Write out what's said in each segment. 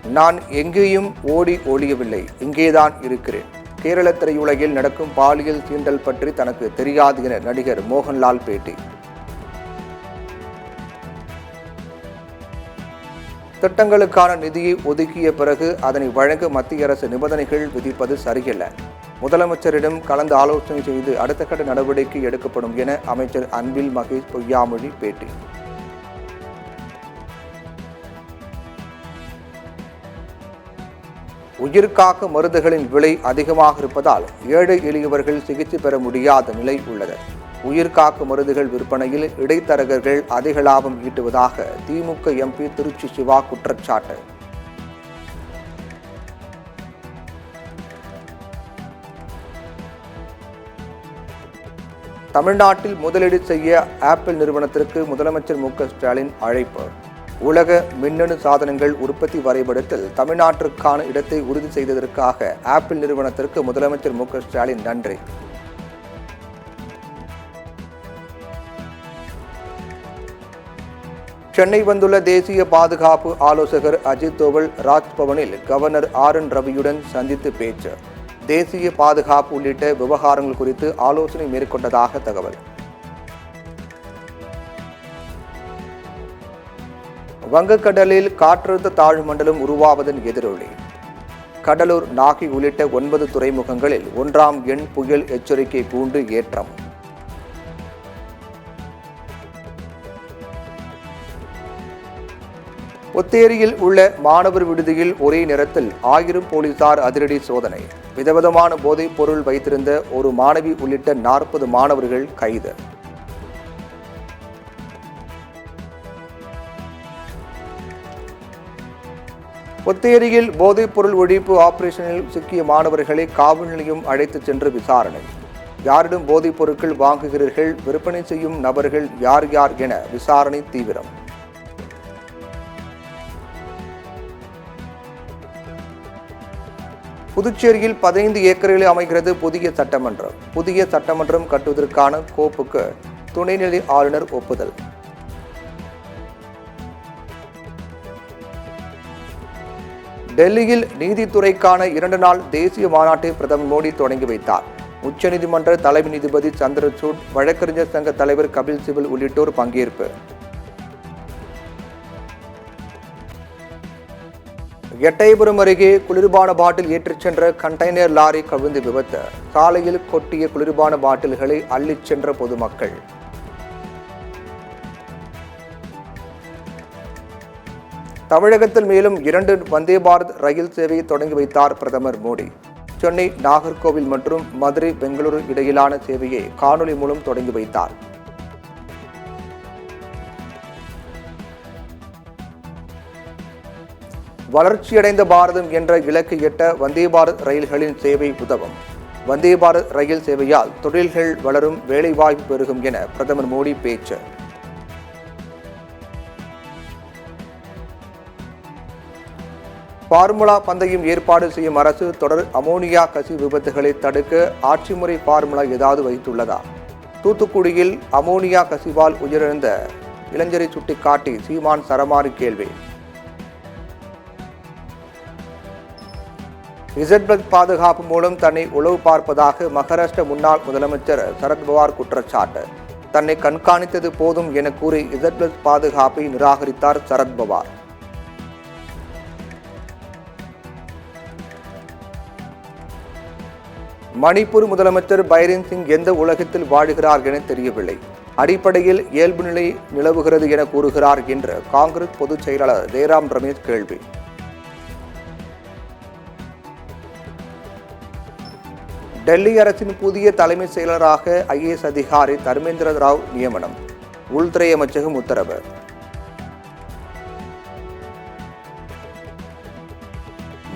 நான் எங்கேயும் ஓடி ஒளியவில்லை, இங்கேதான் இருக்கிறேன். கேரள திரையுலகில் நடக்கும் பாலியல் தீண்டல் பற்றி தனக்கு தெரியாது என நடிகர் மோகன்லால் பேட்டி. திட்டங்களுக்கான நிதியை ஒதுக்கிய பிறகு அதனை வழங்க மத்திய அரசு நிபந்தனைகள் விதிப்பது சரியல்ல. முதலமைச்சரிடம் கலந்து ஆலோசனை செய்து அடுத்த கட்ட நடவடிக்கை எடுக்கப்படும் என அமைச்சர் அன்பில் மகேஷ் பொய்யாமொழி பேட்டி. உயிர்காக்க மருந்துகளின் விலை அதிகமாக இருப்பதால் ஏழை எளியவர்கள் சிகிச்சை பெற முடியாத நிலை உள்ளது. உயிர்காக்க மருந்துகள் விற்பனையில் இடைத்தரகர்கள் அதிக லாபம் ஈட்டுவதாக திமுக எம்பி திருச்சி சிவா குற்றச்சாட்டு. தமிழ்நாட்டில் முதலீடு செய்ய ஆப்பிள் நிறுவனத்திற்கு முதலமைச்சர் மு.க.ஸ்டாலின் அழைப்பு. உலக மின்னணு சாதனங்கள் உற்பத்தி வரைபடத்தில் தமிழ்நாட்டிற்கான இடத்தை உறுதி செய்ததற்காக ஆப்பிள் நிறுவனத்திற்கு முதலமைச்சர் மு.க.ஸ்டாலின் நன்றி. சென்னை வந்துள்ள தேசிய பாதுகாப்பு ஆலோசகர் அஜித் தோவல் ராஜ்பவனில் கவர்னர் ஆர்.என். ரவியுடன் சந்தித்து பேச்சு. தேசிய பாதுகாப்பு உள்ளிட்ட விவகாரங்கள் குறித்து ஆலோசனை மேற்கொண்டதாக தகவல். வங்கக்கடலில் காற்றழுத்த தாழ்வு மண்டலம் உருவாவதன் எதிரொலி. கடலூர், நாகை உள்ளிட்ட 9 துறைமுகங்களில் 1ஆம் எண் புயல் எச்சரிக்கை கூண்டு ஏற்றம். ஒத்தேரியில் உள்ள மாணவர் விடுதியில் ஒரே நேரத்தில் 1000 போலீசார் அதிரடி சோதனை. விதவிதமான போதைப் பொருள் வைத்திருந்த ஒரு மாணவி உள்ளிட்ட 40 மாணவர்கள் கைது. ஒத்தேரியில் போதைப் பொருள் ஒழிப்பு ஆபரேஷனில் சிக்கிய மாணவர்களை காவல் நிலையம் அழைத்துச் சென்று விசாரணை. யாரிடம் போதைப் பொருட்கள் வாங்குகிறீர்கள், விற்பனை செய்யும் நபர்கள் யார் யார் என விசாரணை தீவிரம். புதுச்சேரியில் 15 ஏக்கரில் அமைகிறது புதிய சட்டமன்றம். புதிய சட்டமன்றம் கட்டுவதற்கான கோப்புக்கு துணைநிலை ஆளுநர் ஒப்புதல். டெல்லியில் நீதித்துறைக்கான 2 நாள் தேசிய மாநாட்டை பிரதமர் மோடி தொடங்கி வைத்தார். உச்சநீதிமன்ற தலைமை நீதிபதி சந்திரசூட், வழக்கறிஞர் சங்க தலைவர் கபில் சிபல் உள்ளிட்டோர் பங்கேற்பு. எட்டயபுரம் அருகே குளிர்பான பாட்டில் ஏற்றிச் சென்ற கண்டெய்னர் லாரி கவிழ்ந்து விபத்து. சாலையில் கொட்டிய குளிர்பான பாட்டில்களை அள்ளிச் சென்ற பொதுமக்கள். தமிழகத்தில் மேலும் 2 வந்தே பாரத் ரயில் சேவையை தொடங்கி வைத்தார் பிரதமர் மோடி. சென்னை, நாகர்கோவில் மற்றும் மதுரை, பெங்களூரு இடையிலான சேவையை காணொலி மூலம் தொடங்கி வைத்தார். வளர்ச்சியடைந்த பாரதம் என்ற இலக்கை எட்ட வந்தே பாரத் ரயில்களின் சேவை உதவும். வந்தே பாரத் ரயில் சேவையால் தொழில்கள் வளரும், வேலைவாய்ப்பு பெருகும் என பிரதமர் மோடி பேச்சு. பார்முலா பந்தயம் ஏற்பாடு செய்யும் அரசு தொடர் அமோனியா கசிவு விபத்துகளை தடுக்க ஆட்சி முறை பார்முலா ஏதாவது வைத்துள்ளதா? தூத்துக்குடியில் அமோனியா கசிவால் உயிரிழந்த இளைஞரை சுட்டிக்காட்டி சீமான் சரமாரி கேள்வி. இசட் பாதுகாப்பு மூலம் தன்னை உளவு பார்ப்பதாக மகாராஷ்டிர முன்னாள் முதலமைச்சர் சரத்பவார் குற்றச்சாட்டு. தன்னை கண்காணித்தது போதும் என கூறி இசட் பாதுகாப்பை நிராகரித்தார் சரத்பவார். மணிப்பூர் முதலமைச்சர் பைரன் சிங் எந்த உலகத்தில் வாழுகிறார் என தெரியவில்லை. அடிப்படையில் இயல்பு நிலை நிலவுகிறது என கூறுகிறார் என்று காங்கிரஸ் பொதுச் செயலாளர் ஜெயராம் ரமேஷ் கேள்வி. டெல்லி அரசின் புதிய தலைமை செயலராக ஐஏஎஸ் அதிகாரி தர்மேந்திர ராவ் நியமனம். உள்துறை அமைச்சகம் உத்தரவு.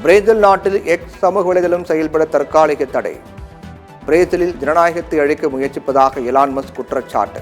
பிரேசில் நாட்டில் எக்ஸ் சமூக வலைதளம் செயல்பட தற்காலிக தடை. பிரேசிலில் ஜனநாயகத்தை அழிக்க முயற்சிப்பதாக எலான் மஸ்க் குற்றச்சாட்டு.